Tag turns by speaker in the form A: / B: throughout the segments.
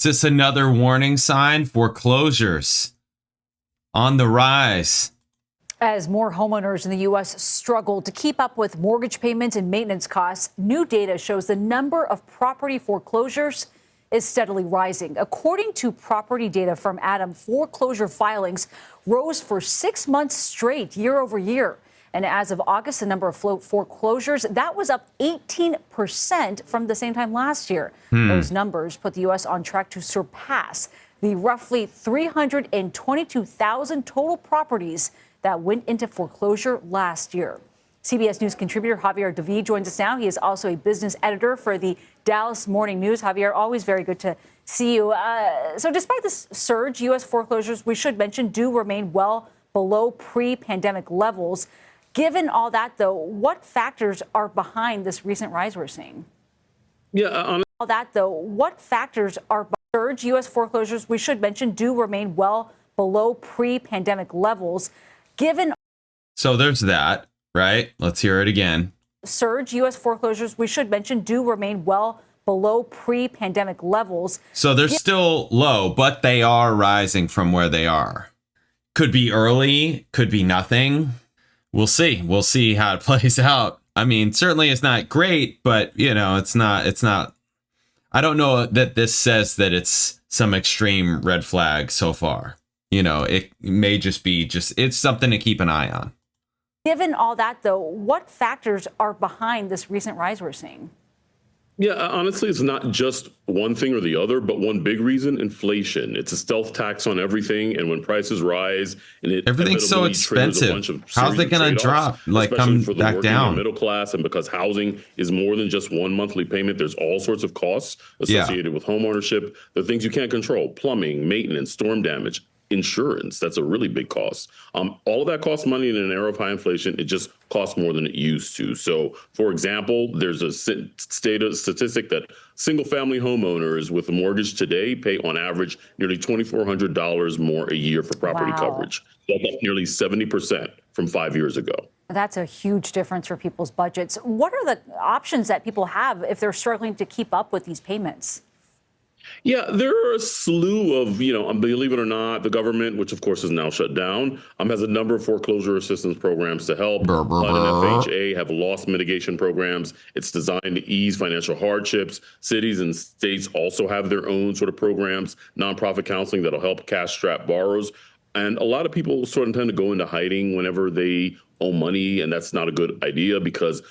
A: this another warning sign? Foreclosures on the rise.
B: As more homeowners in the U.S. struggle to keep up with mortgage payments and maintenance costs, new data shows the number of property foreclosures is steadily rising. According to property data from Adam, foreclosure filings rose for 6 months straight year over year. And as of August, the number of foreclosures, that was up 18% from the same time last year. Those numbers put the U.S. on track to surpass the roughly 322,000 total properties that went into foreclosure last year. CBS News contributor Javier David joins us now. He is also a business editor for the Dallas Morning News. Javier, always very good to see you. So despite this surge, U.S. foreclosures, we should mention, do remain well below pre-pandemic levels. Given all that, though, what factors are behind this recent rise we're seeing? All that, though, what factors are behind surge? U.S. foreclosures, we should mention, do remain well below pre-pandemic levels.
A: So there's that, right? Let's hear it again.
B: Surge, U.S. foreclosures, we should mention, do remain well below pre-pandemic levels.
A: So they're still low, but they are rising from where they are. Could be early, could be nothing. We'll see. We'll see how it plays out. I mean, certainly it's not great, but, it's not. I don't know that this says that it's some extreme red flag so far. It may just be it's something to keep an eye on.
B: Given all that, though, what factors are behind this recent rise we're seeing?
C: Yeah, honestly, it's not just one thing or the other, but one big reason: inflation. It's a stealth tax on everything, and when prices rise, and
A: everything's so expensive, how's it going to drop? Come
C: for the
A: back down?
C: And middle class, and because housing is more than just one monthly payment, there's all sorts of costs associated with homeownership. The things you can't control: plumbing, maintenance, storm damage. Insurance, that's a really big cost. All of that costs money in an era of high inflation. It just costs more than it used to. So, for example, there's a statistic that single-family homeowners with a mortgage today pay on average nearly $2,400 more a year for property coverage. That's up nearly 70% from 5 years ago.
B: That's a huge difference for people's budgets. What are the options that people have if they're struggling to keep up with these payments?
C: Yeah, there are a slew of, believe it or not, the government, which of course is now shut down, has a number of foreclosure assistance programs to help. And FHA have loss mitigation programs. It's designed to ease financial hardships. Cities and states also have their own sort of programs, nonprofit counseling that'll help cash-strapped borrowers. And a lot of people sort of tend to go into hiding whenever they owe money, and that's not a good idea because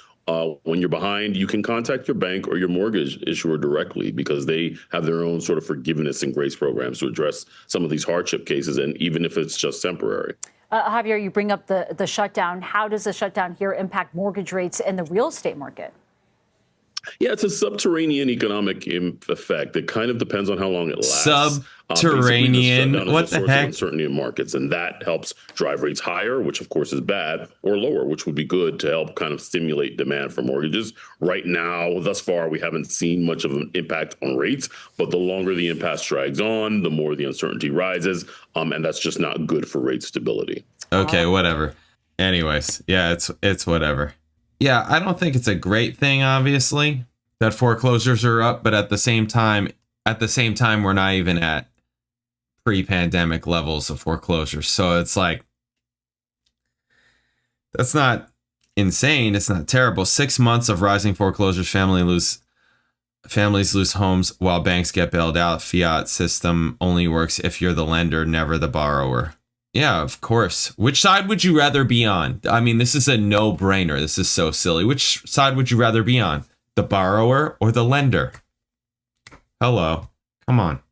C: when you're behind, you can contact your bank or your mortgage issuer directly because they have their own sort of forgiveness and grace programs to address some of these hardship cases, and even if it's just temporary.
B: Javier, you bring up the shutdown. How does the shutdown here impact mortgage rates and the real estate market?
C: Yeah, it's a subterranean economic effect. It kind of depends on how long it lasts.
A: Subterranean? What the heck?
C: Uncertainty in markets, and that helps drive rates higher, which of course is bad, or lower, which would be good to help kind of stimulate demand for mortgages. Right now, thus far, we haven't seen much of an impact on rates, but the longer the impasse drags on, the more the uncertainty rises, and that's just not good for rate stability.
A: Okay, whatever. Anyways, yeah, it's whatever. Yeah, I don't think it's a great thing, obviously, that foreclosures are up, but at the same time, we're not even at pre-pandemic levels of foreclosures. So it's like, that's not insane. It's not terrible. 6 months of rising foreclosures, families lose homes while banks get bailed out. Fiat system only works if you're the lender, never the borrower. Yeah, of course. Which side would you rather be on? I mean, this is a no-brainer. This is so silly. Which side would you rather be on? The borrower or the lender? Hello. Come on.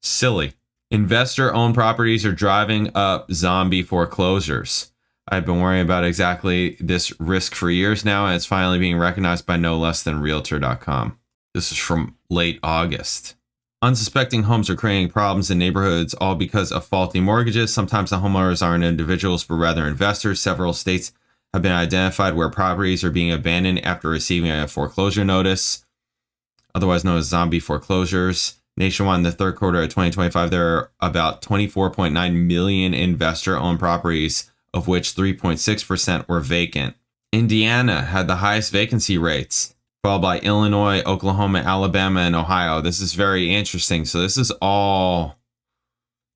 A: Silly. Investor-owned properties are driving up zombie foreclosures. I've been worrying about exactly this risk for years now, and it's finally being recognized by no less than Realtor.com. This is from late August. Unsuspecting homes are creating problems in neighborhoods, all because of faulty mortgages. Sometimes the homeowners aren't individuals, but rather investors. Several states have been identified where properties are being abandoned after receiving a foreclosure notice, otherwise known as zombie foreclosures. Nationwide, in the third quarter of 2025, there are about 24.9 million investor-owned properties, of which 3.6% were vacant. Indiana had the highest vacancy rates followed by Illinois, Oklahoma, Alabama, and Ohio. This is very interesting. So this is all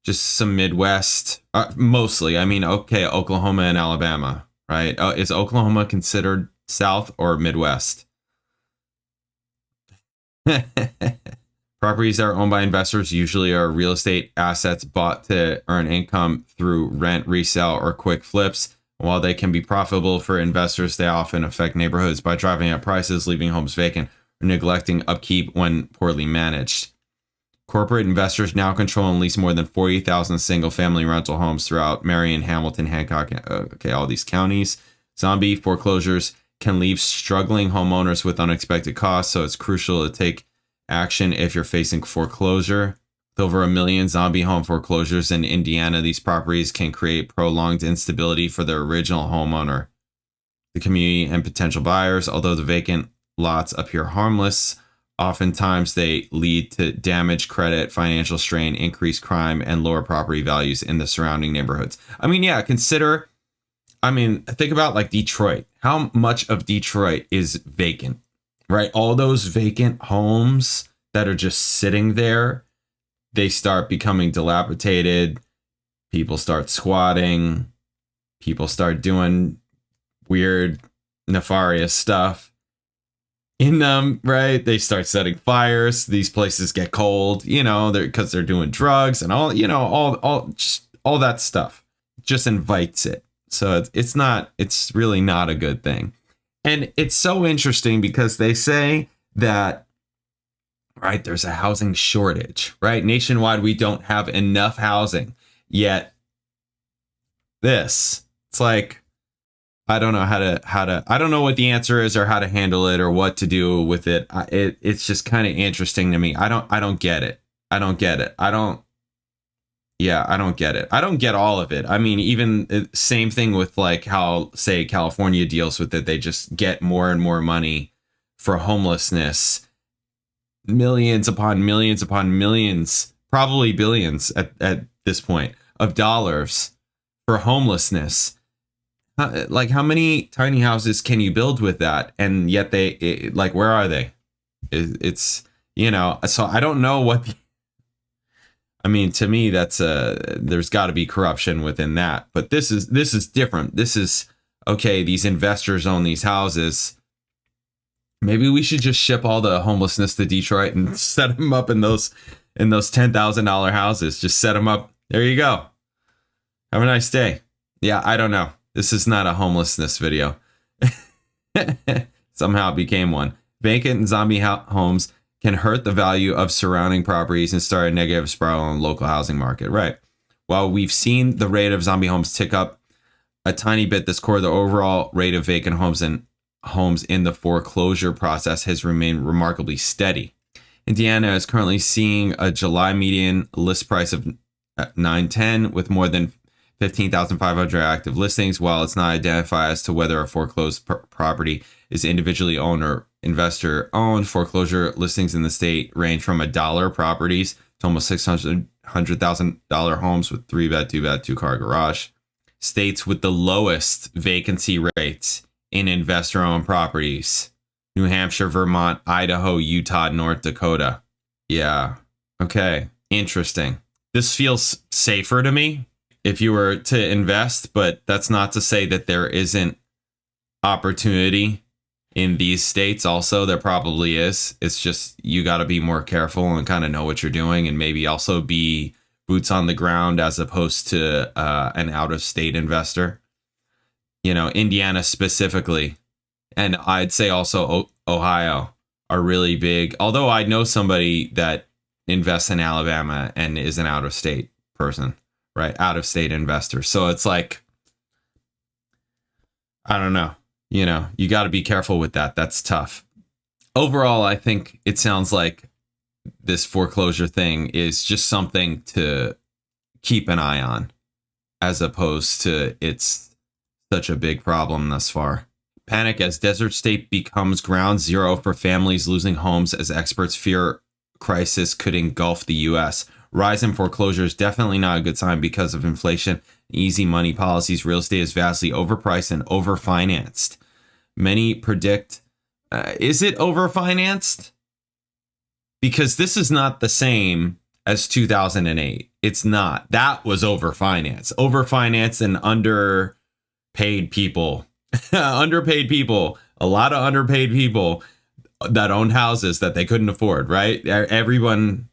A: just some Midwest, mostly. I mean, okay, Oklahoma and Alabama, right? Is Oklahoma considered South or Midwest? Properties that are owned by investors usually are real estate assets bought to earn income through rent, resale, or quick flips. While they can be profitable for investors, they often affect neighborhoods by driving up prices, leaving homes vacant, or neglecting upkeep when poorly managed. Corporate investors now control and lease more than 40,000 single-family rental homes throughout Marion, Hamilton, Hancock, all these counties. Zombie foreclosures can leave struggling homeowners with unexpected costs, so it's crucial to take action if you're facing foreclosure. With over 1 million zombie home foreclosures in Indiana, these properties can create prolonged instability for the original homeowner, the community, and potential buyers. Although the vacant lots appear harmless, oftentimes they lead to damaged credit, financial strain, increased crime, and lower property values in the surrounding neighborhoods. I mean, yeah, think about like Detroit. How much of Detroit is vacant, right? All those vacant homes that are just sitting there, they start becoming dilapidated. People start squatting. People start doing weird, nefarious stuff in them, right? They start setting fires. These places get cold, because they're doing drugs and all that stuff. Just invites it. So it's really not a good thing. And it's so interesting because they say that, right, there's a housing shortage, right? Nationwide, we don't have enough housing. Yet it's like, I don't know I don't know what the answer is or how to handle it or what to do with it. It's just kind of interesting to me. I don't get it. I don't get it. I don't get it. I don't get all of it. I mean, even same thing with like how, say, California deals with it. They just get more and more money for homelessness. Millions upon millions upon millions, probably billions at this point, of dollars for homelessness. Like, how many tiny houses can you build with that? And yet where are they? So I don't know what. To me, that's there's got to be corruption within that. But this is different. This is, okay, these investors own these houses. Maybe we should just ship all the homelessness to Detroit and set them up in those $10,000 houses. Just set them up. There you go. Have a nice day. Yeah, I don't know. This is not a homelessness video. Somehow it became one. Vacant and zombie homes can hurt the value of surrounding properties and start a negative spiral in the local housing market. Right. While we've seen the rate of zombie homes tick up a tiny bit this quarter, the overall rate of vacant homes in the foreclosure process has remained remarkably steady. Indiana is currently seeing a July median list price of $910 with more than 15,500 active listings. While it's not identified as to whether a foreclosed property is individually owned or investor owned, foreclosure listings in the state range from $1 properties to almost $600,000 homes with 3-bed, 2-bed, 2-car garage. States with the lowest vacancy rates in investor-owned properties: New Hampshire, Vermont, Idaho, Utah, North Dakota. Yeah. Okay. Interesting. This feels safer to me if you were to invest, but that's not to say that there isn't opportunity in these states. Also, there probably is. It's just you got to be more careful and kind of know what you're doing, and maybe also be boots on the ground as opposed to an out-of-state investor. Indiana specifically, and I'd say also Ohio, are really big. Although I know somebody that invests in Alabama and is an out-of-state person, right? Out-of-state investor. So it's like, I don't know. You got to be careful with that. That's tough. Overall, I think it sounds like this foreclosure thing is just something to keep an eye on, as opposed to it's such a big problem thus far. Panic as desert state becomes ground zero for families losing homes as experts fear crisis could engulf the U.S. Rise in foreclosure is definitely not a good sign because of inflation, easy money policies. Real estate is vastly overpriced and overfinanced. Many predict Is it overfinanced? Because this is not the same as 2008. It's not. That was overfinanced. Overfinanced and underpaid people. Underpaid people. A lot of underpaid people that owned houses that they couldn't afford, right? Everyone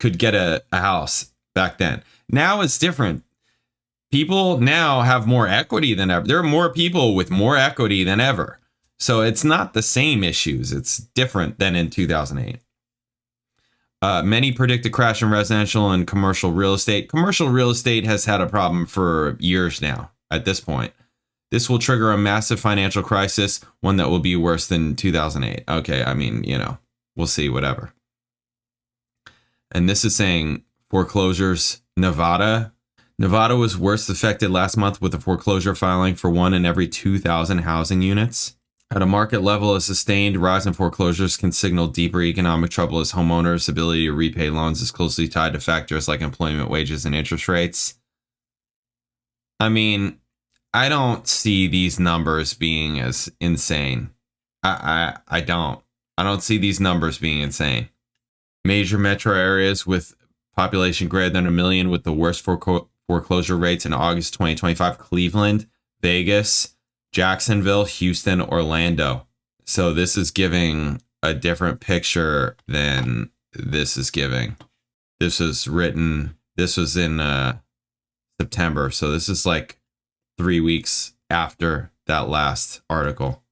A: could get a house back then. Now it's different. People now have more equity than ever. There are more people with more equity than ever. So it's not the same issues. It's different than in 2008. Many predict a crash in residential and commercial real estate. Commercial real estate has had a problem for years now at this point. This will trigger a massive financial crisis, one that will be worse than 2008. Okay, I mean, we'll see, whatever. And this is saying foreclosures, Nevada. Nevada was worst affected last month with a foreclosure filing for 1 in every 2,000 housing units. At a market level, a sustained rise in foreclosures can signal deeper economic trouble as homeowners' ability to repay loans is closely tied to factors like employment, wages, and interest rates. I mean, I don't see these numbers being as insane. I don't. I don't see these numbers being insane. Major metro areas with population greater than 1 million with the worst foreclosure rates in August 2025, Cleveland, Vegas, Jacksonville, Houston, Orlando. So this is giving a different picture than this is giving. This was in September. So this is like 3 weeks after that last article.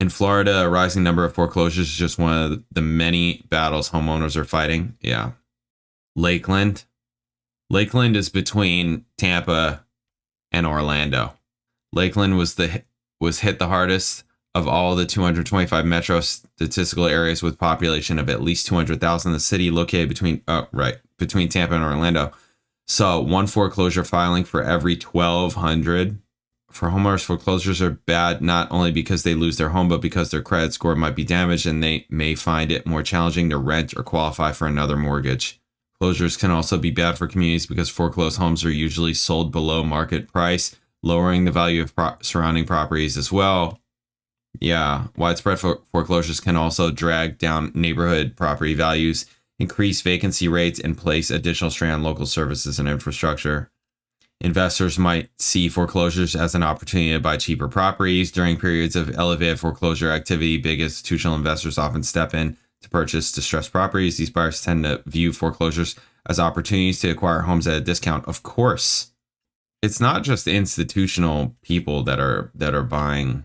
A: In Florida, a rising number of foreclosures is just one of the many battles homeowners are fighting. Yeah. Lakeland is between Tampa and Orlando. Lakeland was hit the hardest of all the 225 metro statistical areas with population of at least 200,000. The city located between Tampa and Orlando saw one foreclosure filing for every 1,200. For homeowners, foreclosures are bad not only because they lose their home, but because their credit score might be damaged and they may find it more challenging to rent or qualify for another mortgage. Closures can also be bad for communities because foreclosed homes are usually sold below market price, lowering the value of surrounding properties as well. Yeah, widespread foreclosures can also drag down neighborhood property values, increase vacancy rates, and place additional strain on local services and infrastructure. Investors might see foreclosures as an opportunity to buy cheaper properties. During periods of elevated foreclosure activity, big institutional investors often step in to purchase distressed properties. These buyers tend to view foreclosures as opportunities to acquire homes at a discount. Of course, it's not just institutional people that are buying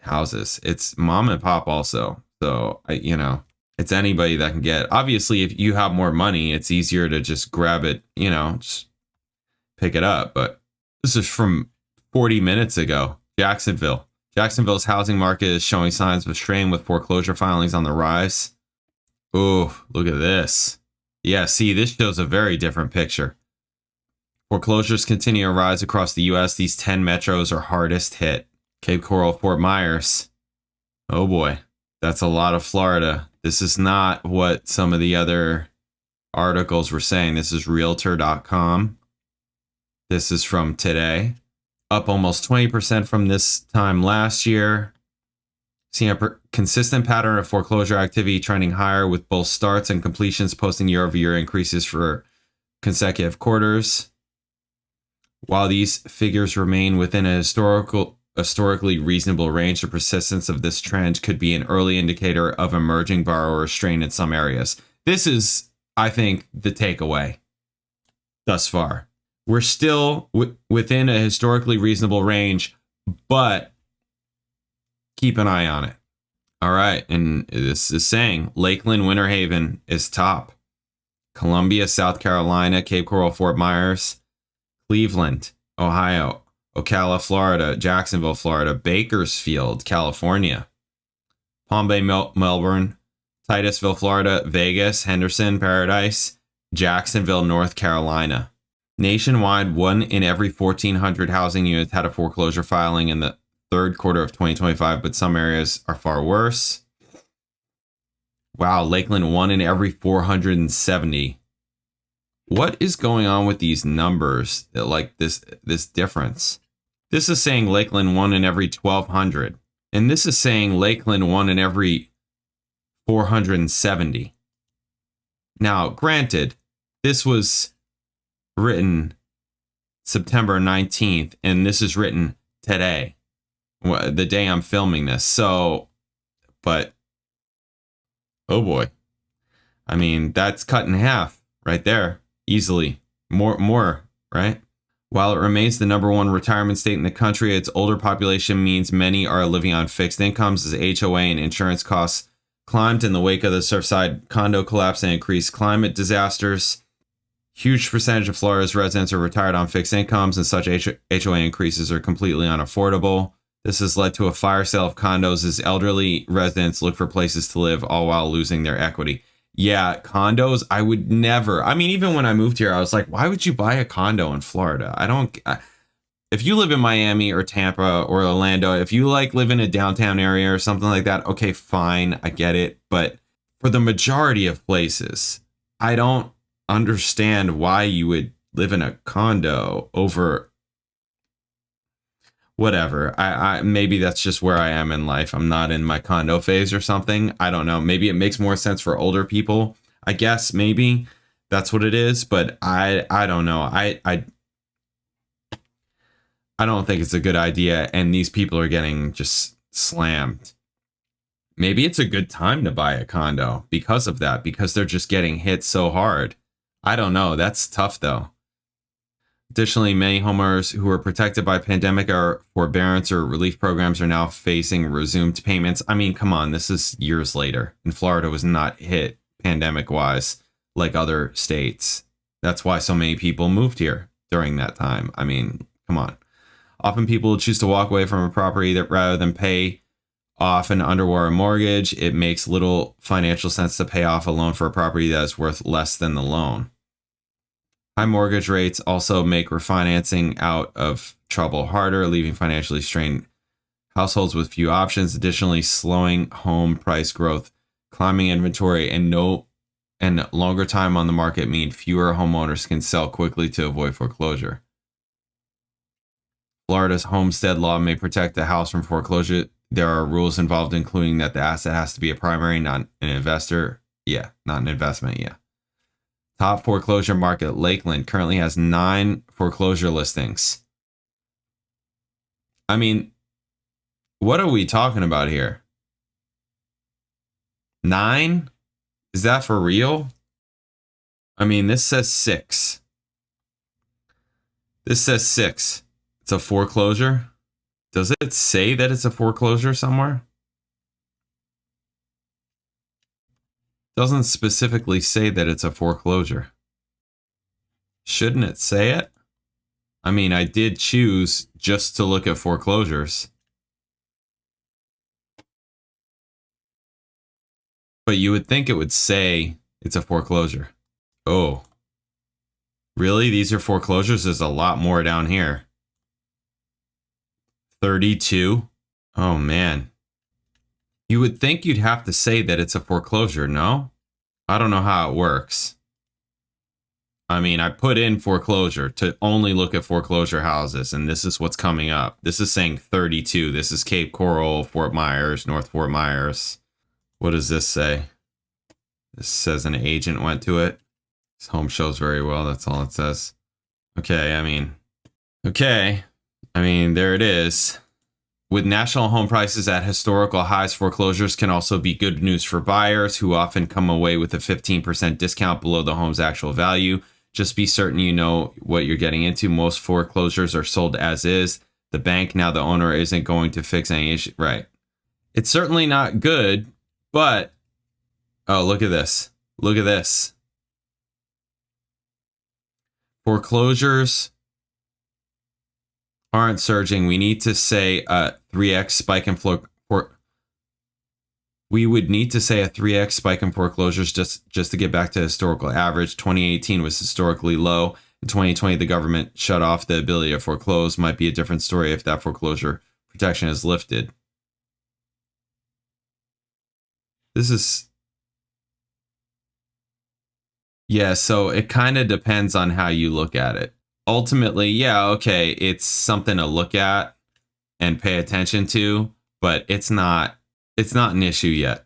A: houses. It's mom and pop also. So, it's anybody that can get. Obviously, if you have more money, it's easier to just grab it, just pick it up. But this is from 40 minutes ago. Jacksonville's housing market is showing signs of strain with foreclosure filings on the rise. Oh, look at this. Yeah, see, this shows a very different picture. Foreclosures continue to rise across the U.S. These 10 metros are hardest hit. Cape Coral, Fort Myers. Oh boy, that's a lot of Florida. This is not what some of the other articles were saying. This is Realtor.com. This is from today. Up almost 20% from this time last year. Seeing a consistent pattern of foreclosure activity trending higher with both starts and completions posting year-over-year increases for consecutive quarters. While these figures remain within a historically reasonable range, the persistence of this trend could be an early indicator of emerging borrower strain in some areas. This is, I think, the takeaway thus far. We're still within a historically reasonable range, but keep an eye on it. All right, and this is saying Lakeland, Winter Haven is top. Columbia, South Carolina, Cape Coral, Fort Myers, Cleveland, Ohio, Ocala, Florida, Jacksonville, Florida, Bakersfield, California, Palm Bay, Melbourne, Titusville, Florida, Vegas, Henderson, Paradise, Jacksonville, North Carolina. Nationwide, 1 in every 1,400 housing units had a foreclosure filing in the third quarter of 2025, but some areas are far worse. Wow, Lakeland, 1 in every 470. What is going on with these numbers? Like this difference. This is saying Lakeland, 1 in every 1,200. And this is saying Lakeland 1 in every 470. Now, granted, this was written September 19th, and this is written today, the day I'm filming this. So, but, oh boy. I mean, that's cut in half right there, easily. More, right? While it remains the #1 retirement state in the country, its older population means many are living on fixed incomes as HOA and insurance costs climbed in the wake of the Surfside condo collapse and increased climate disasters. Huge percentage of Florida's residents are retired on fixed incomes, and such HOA increases are completely unaffordable. This has led to a fire sale of condos as elderly residents look for places to live, all while losing their equity. Yeah, condos, I would never. I mean, even when I moved here, I was like, why would you buy a condo in Florida? If you live in Miami or Tampa or Orlando, if you like live in a downtown area or something like that, okay, fine, I get it. But for the majority of places, I don't understand why you would live in a condo over whatever. I maybe that's just where I am in life. I'm not in my condo phase or something. I don't know. Maybe it makes more sense for older people. I guess maybe that's what it is, but I don't know. I don't think it's a good idea, and these people are getting just slammed. Maybe it's a good time to buy a condo because of that, because they're just getting hit so hard. I don't know. That's tough though. Additionally, many homeowners who were protected by pandemic or forbearance or relief programs are now facing resumed payments. I mean, come on, this is years later, and Florida was not hit pandemic-wise like other states. That's why so many people moved here during that time. I mean, come on. Often people choose to walk away from a property that rather than pay off an underwater mortgage. It makes little financial sense to pay off a loan for a property that is worth less than the loan. High mortgage rates also make refinancing out of trouble harder, leaving financially strained households with few options. Additionally, slowing home price growth, climbing inventory, and longer time on the market mean fewer homeowners can sell quickly to avoid foreclosure. Florida's homestead law may protect the house from foreclosure. There are rules involved, including that the asset has to be a primary, not an investor. Yeah, not an investment. Yeah. Top foreclosure market, Lakeland, currently has 9 foreclosure listings. I mean, what are we talking about here? 9? Is that for real? I mean, this says 6. This says 6. It's a foreclosure. Does it say that it's a foreclosure somewhere? Doesn't specifically say that it's a foreclosure. Shouldn't it say it? I mean, I did choose just to look at foreclosures. But you would think it would say it's a foreclosure. Oh. Really? These are foreclosures? There's a lot more down here. 32? Oh, man. You would think you'd have to say that it's a foreclosure, no? I don't know how it works. I mean, I put in foreclosure to only look at foreclosure houses, and this is what's coming up. This is saying 32. This is Cape Coral, Fort Myers, North Fort Myers. What does this say? This says an agent went to it. This home shows very well. That's all it says. Okay, I mean, there it is. With national home prices at historical highs, foreclosures can also be good news for buyers who often come away with a 15% discount below the home's actual value. Just be certain you know what you're getting into. Most foreclosures are sold as is. The bank, now the owner, isn't going to fix any issue. Right. It's certainly not good, but oh, look at this. Look at this. Foreclosures aren't surging. We need to say a 3x spike in we would need to say a 3x spike in foreclosures just to get back to historical average. 2018 was historically low. In 2020, the government shut off the ability to foreclose. Might be a different story if that foreclosure protection is lifted. This is... yeah, so it kind of depends on how you look at it. Ultimately, yeah, okay, it's something to look at and pay attention to, but it's not an issue yet.